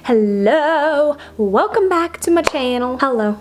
Hello, welcome back to my channel. Hello,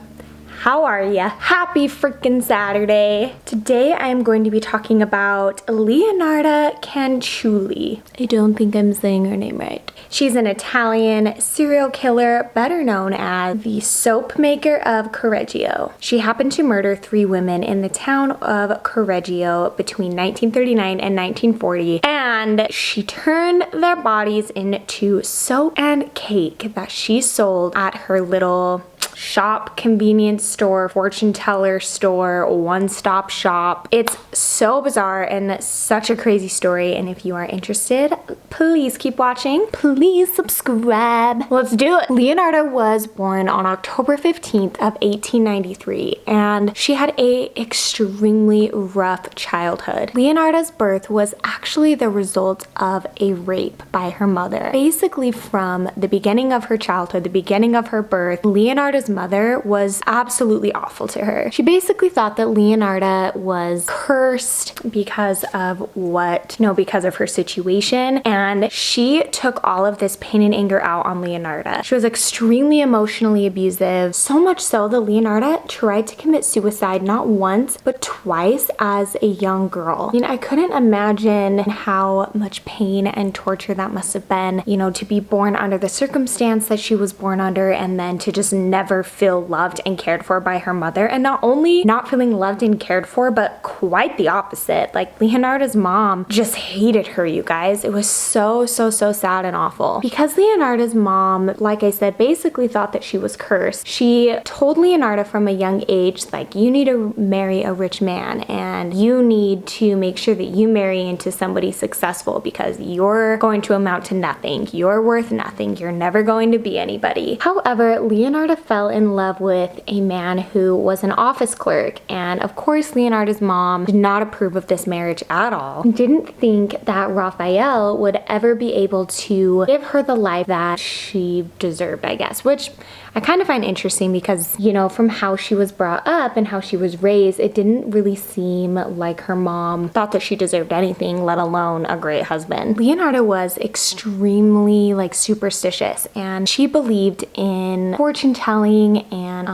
how are ya? Happy freaking Saturday. Today I am going to be talking about Leonarda Cianciulli. I don't think I'm saying her name right. She's an Italian serial killer, better known as the soap maker of Correggio. She happened to murder 3 women in the town of Correggio between 1939 and 1940, and she turned their bodies into soap and cake that she sold at her little shop, convenience store, fortune teller store, one-stop shop. It's so bizarre and such a crazy story, and if you are interested, please keep watching. Please subscribe. Let's do it. Leonarda was born on October 15th of 1893, and she had a extremely rough childhood. Leonarda's birth was actually the result of a rape by her mother. Basically, from the beginning of her childhood, the beginning of her birth, Leonarda's mother was absolutely awful to her. She basically thought that Leonarda was cursed because of because of her situation, and she took all of this pain and anger out on Leonarda. She was extremely emotionally abusive, so much so that Leonarda tried to commit suicide not once but twice as a young girl. I mean, I couldn't imagine how much pain and torture that must have been, to be born under the circumstance that she was born under, and then to just never feel loved and cared for by her mother. And not only not feeling loved and cared for, but quite the opposite. Like, Leonarda's mom just hated her, you guys. It was so sad and awful. Because Leonarda's mom, like I said, basically thought that she was cursed, she told Leonarda from a young age, like, you need to marry a rich man, and you need to make sure that you marry into somebody successful, because you're going to amount to nothing. You're worth nothing. You're never going to be anybody. However, Leonarda fell in love with a man who was an office clerk, and of course Leonarda's mom did not approve of this marriage at all. Didn't think that Raphael would ever be able to give her the life that she deserved, I guess, which I kind of find interesting because, from how she was brought up and how she was raised, it didn't really seem like her mom thought that she deserved anything, let alone a great husband. Leonarda was extremely superstitious, and she believed in fortune telling and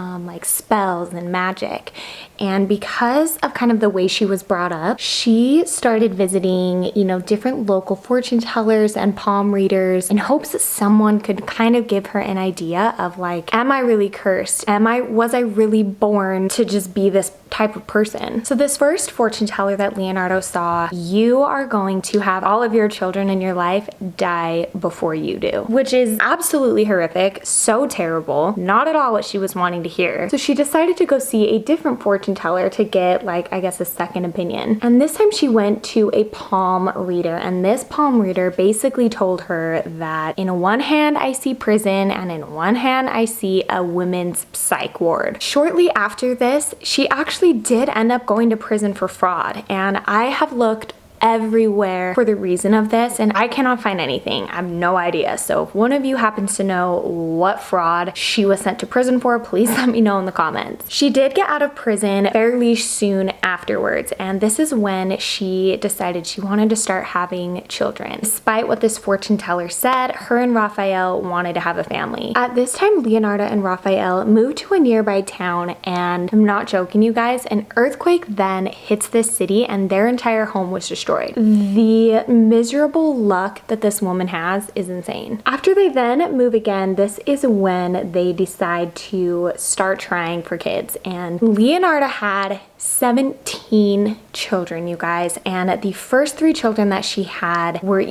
spells and magic. And because of kind of the way she was brought up, she started visiting, different local fortune tellers and palm readers in hopes that someone could kind of give her an idea of am I really cursed? Was I really born to just be this type of person? So this first fortune teller that Leonarda saw, you are going to have all of your children in your life die before you do, which is absolutely horrific, so terrible, not at all what she was wanting to hear. So she decided to go see a different fortune teller to get a second opinion. And this time she went to a palm reader, and this palm reader basically told her that in one hand I see prison, and in one hand I see a women's psych ward. Shortly after this, she actually did end up going to prison for fraud, and I have looked everywhere for the reason of this, and I cannot find anything. I have no idea. So if one of you happens to know what fraud she was sent to prison for, please let me know in the comments. She did get out of prison fairly soon afterwards, and this is when she decided she wanted to start having children. Despite what this fortune teller said, her and Raphael wanted to have a family. At this time, Leonarda and Raphael moved to a nearby town, and I'm not joking, you guys, an earthquake then hits this city and their entire home was destroyed. The miserable luck that this woman has is insane. After they then move again, this is when they decide to start trying for kids, and Leonarda had 17 children, you guys, and the first 3 children that she had were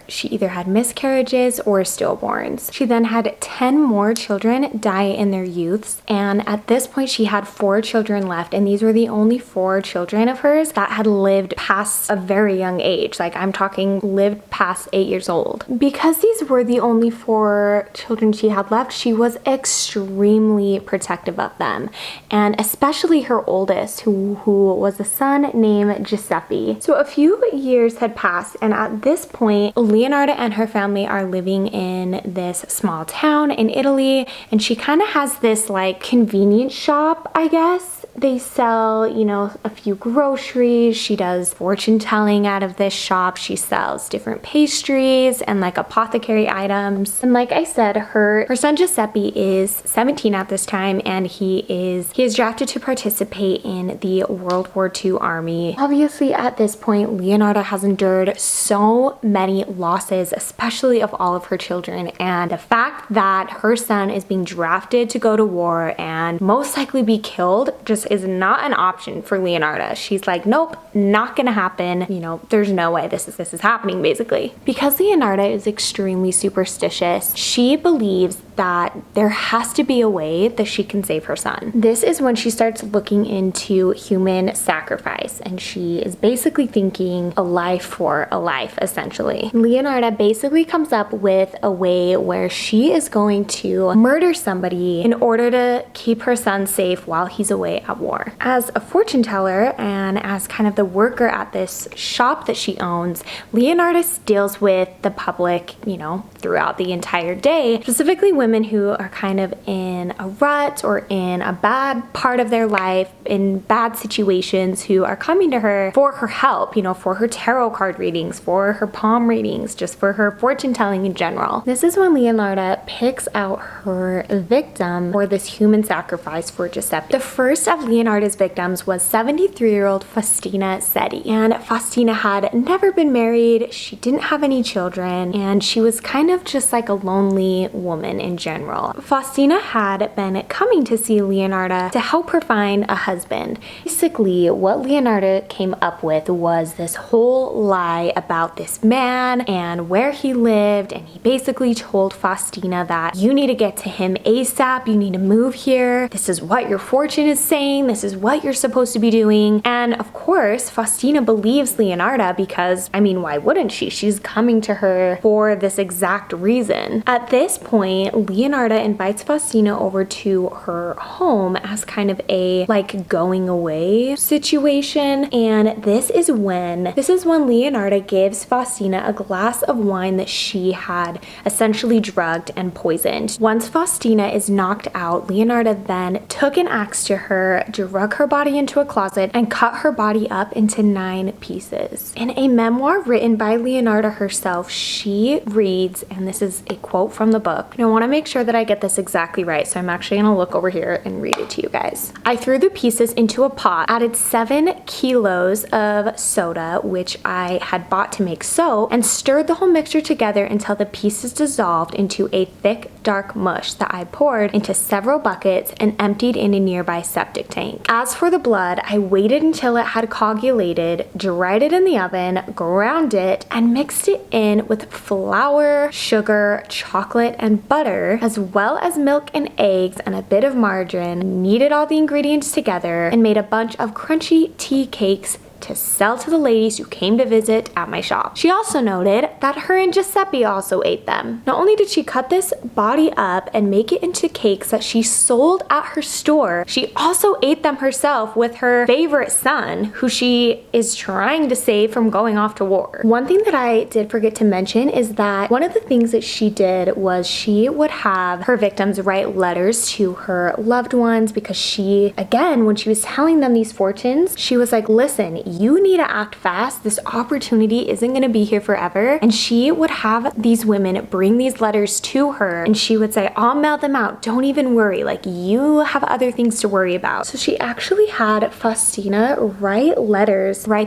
she either had miscarriages or stillborns. She then had 10 more children die in their youths, and at this point she had 4 children left, and these were the only 4 children of hers that had lived past a very young age. I'm talking lived past 8 years old. Because these were the only 4 children she had left, she was extremely protective of them, and especially her oldest, who was a son named Giuseppe. So a few years had passed, and at this point, Leonarda and her family are living in this small town in Italy, and she kind of has this convenience shop, I guess, They sell, you know, a few groceries. She does fortune telling out of this shop. She sells different pastries and like apothecary items. And like I said, her son Giuseppe is 17 at this time, and he is drafted to participate in the World War II Army. Obviously at this point, Leonarda has endured so many losses, especially of all of her children, and the fact that her son is being drafted to go to war and most likely be killed just is not an option for Leonarda. She's like, nope, not gonna happen. You know, there's no way this is happening, basically. Because Leonarda is extremely superstitious, she believes that there has to be a way that she can save her son. This is when she starts looking into human sacrifice, and she is basically thinking a life for a life, essentially. Leonarda basically comes up with a way where she is going to murder somebody in order to keep her son safe while he's away at war. As a fortune teller and as kind of the worker at this shop that she owns, Leonarda deals with the public, you know, throughout the entire day, specifically women who are kind of in a rut or in a bad part of their life, in bad situations, who are coming to her for her help, you know, for her tarot card readings, for her palm readings, just for her fortune telling in general. This is when Leonarda picks out her victim for this human sacrifice for Giuseppe. The first of Leonarda's victims was 73-year-old Faustina Seti, and Faustina had never been married, she didn't have any children, and she was kind of just like a lonely woman in general. Faustina had been coming to see Leonarda to help her find a husband. Basically, what Leonarda came up with was this whole lie about this man and where he lived, and he basically told Faustina that you need to get to him ASAP, you need to move here, this is what your fortune is saying, this is what you're supposed to be doing. And of course, Faustina believes Leonarda because, I mean, why wouldn't she? She's coming to her for this exact reason. At this point, Leonarda invites Faustina over to her home as kind of a like going away situation, and this is when Leonarda gives Faustina a glass of wine that she had essentially drugged and poisoned. Once Faustina is knocked out, Leonarda then took an axe to her, drug her body into a closet, and cut her body up into 9 pieces. In a memoir written by Leonarda herself, she reads, and this is a quote from the book, and I want to make sure that I get this exactly right, so I'm actually gonna look over here and read it to you guys. I threw the pieces into a pot, added 7 kilos of soda, which I had bought to make soap, and stirred the whole mixture together until the pieces dissolved into a thick, dark mush that I poured into several buckets and emptied in a nearby septic tank. As for the blood, I waited until it had coagulated, dried it in the oven, ground it, and mixed it in with flour, sugar, chocolate, and butter, as well as milk and eggs and a bit of margarine, kneaded all the ingredients together, and made a bunch of crunchy tea cakes to sell to the ladies who came to visit at my shop. She also noted that her and Giuseppe also ate them. Not only did she cut this body up and make it into cakes that she sold at her store, she also ate them herself with her favorite son, who she is trying to save from going off to war. One thing that I did forget to mention is that one of the things that she did was she would have her victims write letters to her loved ones, because she, again, when she was telling them these fortunes, she was like, listen, you need to act fast. This opportunity isn't going to be here forever. And she would have these women bring these letters to her, and she would say, I'll mail them out. Don't even worry. Like, you have other things to worry about. So she actually had Faustina write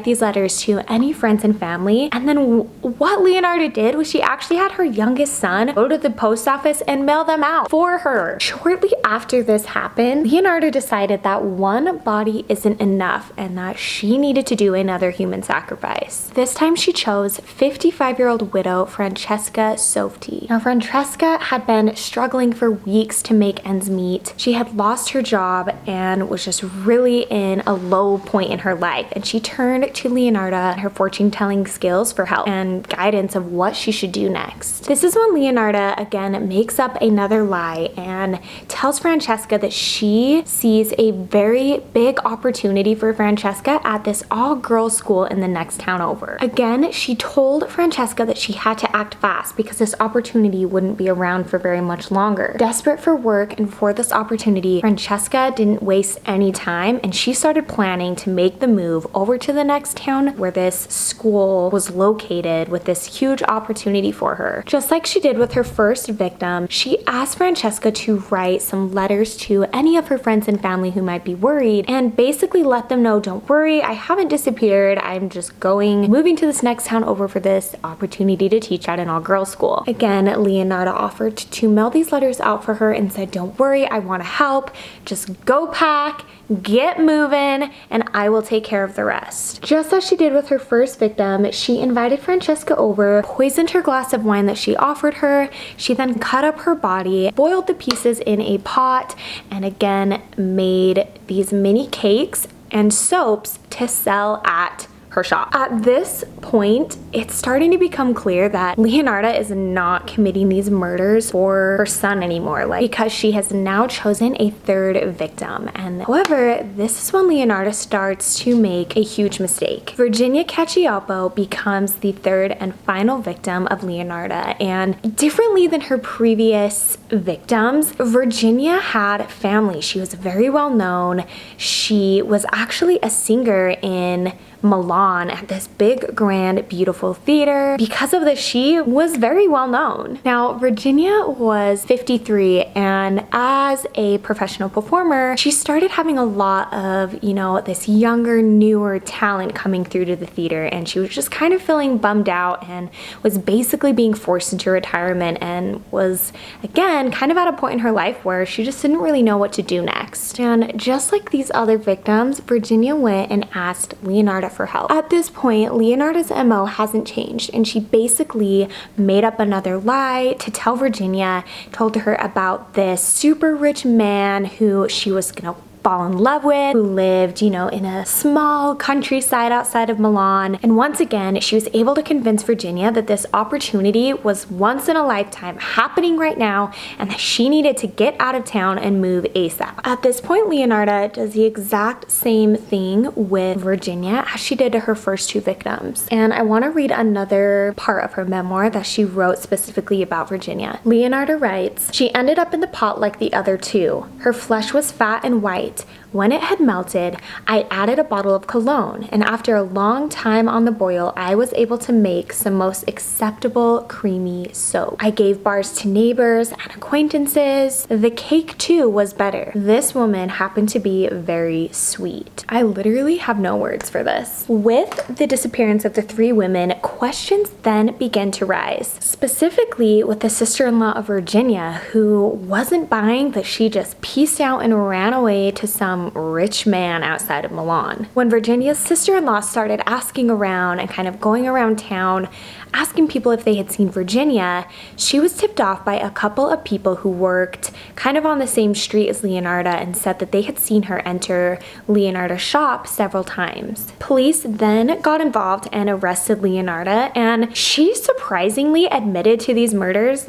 these letters to any friends and family. And then what Leonarda did was she actually had her youngest son go to the post office and mail them out for her. Shortly after this happened, Leonarda decided that one body isn't enough and that she needed to do another human sacrifice. This time she chose 55-year-old widow Francesca Softi. Now, Francesca had been struggling for weeks to make ends meet. She had lost her job and was just really in a low point in her life, and she turned to Leonarda and her fortune-telling skills for help and guidance of what she should do next. This is when Leonarda again makes up another lie and tells Francesca that she sees a very big opportunity for Francesca at this all-girls school in the next town over. Again, she told Francesca that she had to act fast because this opportunity wouldn't be around for very much longer. Desperate for work and for this opportunity, Francesca didn't waste any time, and she started planning to make the move over to the next town where this school was located with this huge opportunity for her. Just like she did with her first victim, she asked Francesca to write some letters to any of her friends and family who might be worried and basically let them know, don't worry, I haven't disappeared. I'm just moving to this next town over for this opportunity to teach at an all-girls school. Again, Leonarda offered to mail these letters out for her and said, don't worry, I want to help. Just go pack, get moving, and I will take care of the rest. Just as she did with her first victim, she invited Francesca over, poisoned her glass of wine that she offered her. She then cut up her body, boiled the pieces in a pot, and again made these mini cakes and soaps to sell at her shop. At this point, it's starting to become clear that Leonarda is not committing these murders for her son anymore, because she has now chosen a third victim. And however, this is when Leonarda starts to make a huge mistake. Virginia Cacioppo becomes the third and final victim of Leonarda, and differently than her previous victims, Virginia had family. She was very well known. She was actually a singer in Milan at this big, grand, beautiful theater. Because of this, she was very well known. Now, Virginia was 53, and as a professional performer, she started having a lot of, this younger, newer talent coming through to the theater, and she was just kind of feeling bummed out and was basically being forced into retirement and was, again, kind of at a point in her life where she just didn't really know what to do next. And just like these other victims, Virginia went and asked Leonarda for help. At this point, Leonarda's MO hasn't changed, and she basically made up another lie to tell Virginia, told her about this super rich man who she was gonna fall in love with, who lived, in a small countryside outside of Milan. And once again, she was able to convince Virginia that this opportunity was once in a lifetime happening right now, and that she needed to get out of town and move ASAP. At this point, Leonarda does the exact same thing with Virginia as she did to her first two victims. And I want to read another part of her memoir that she wrote specifically about Virginia. Leonarda writes, "She ended up in the pot like the other two. Her flesh was fat and white. When it had melted, I added a bottle of cologne, and after a long time on the boil, I was able to make some most acceptable creamy soap. I gave bars to neighbors and acquaintances. The cake too was better. This woman happened to be very sweet." I literally have no words for this. With the disappearance of the three women, questions then began to rise, specifically with the sister-in-law of Virginia, who wasn't buying that she just pieced out and ran away to some rich man outside of Milan. When Virginia's sister-in-law started asking around and kind of going around town, asking people if they had seen Virginia, she was tipped off by a couple of people who worked kind of on the same street as Leonarda and said that they had seen her enter Leonarda's shop several times. Police then got involved and arrested Leonarda, and she surprisingly admitted to these murders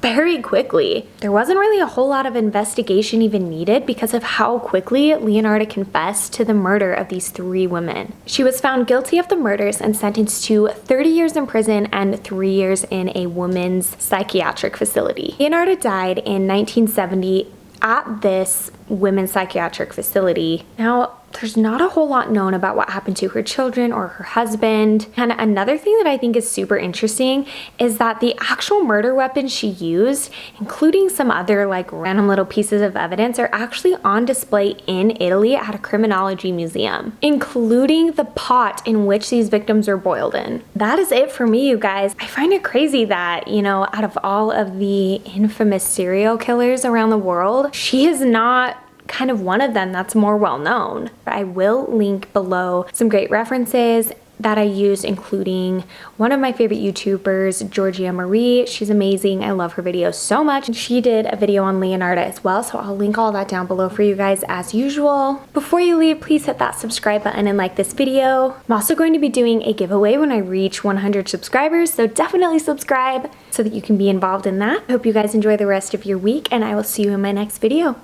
very quickly. There wasn't really a whole lot of investigation even needed because of how quickly Leonarda confessed to the murder of these three women. She was found guilty of the murders and sentenced to 30 years in prison and 3 years in a women's psychiatric facility. Leonarda died in 1970 at this women's psychiatric facility. Now, there's not a whole lot known about what happened to her children or her husband. And another thing that I think is super interesting is that the actual murder weapons she used, including some other random little pieces of evidence, are actually on display in Italy at a criminology museum, including the pot in which these victims were boiled in. That is it for me, you guys. I find it crazy that, out of all of the infamous serial killers around the world, she is not kind of one of them that's more well known. I will link below some great references that I used, including one of my favorite YouTubers, Georgia Marie. She's amazing. I love her videos so much. And she did a video on Leonarda as well, so I'll link all that down below for you guys as usual. Before you leave, please hit that subscribe button and like this video. I'm also going to be doing a giveaway when I reach 100 subscribers, so definitely subscribe so that you can be involved in that. I hope you guys enjoy the rest of your week, and I will see you in my next video.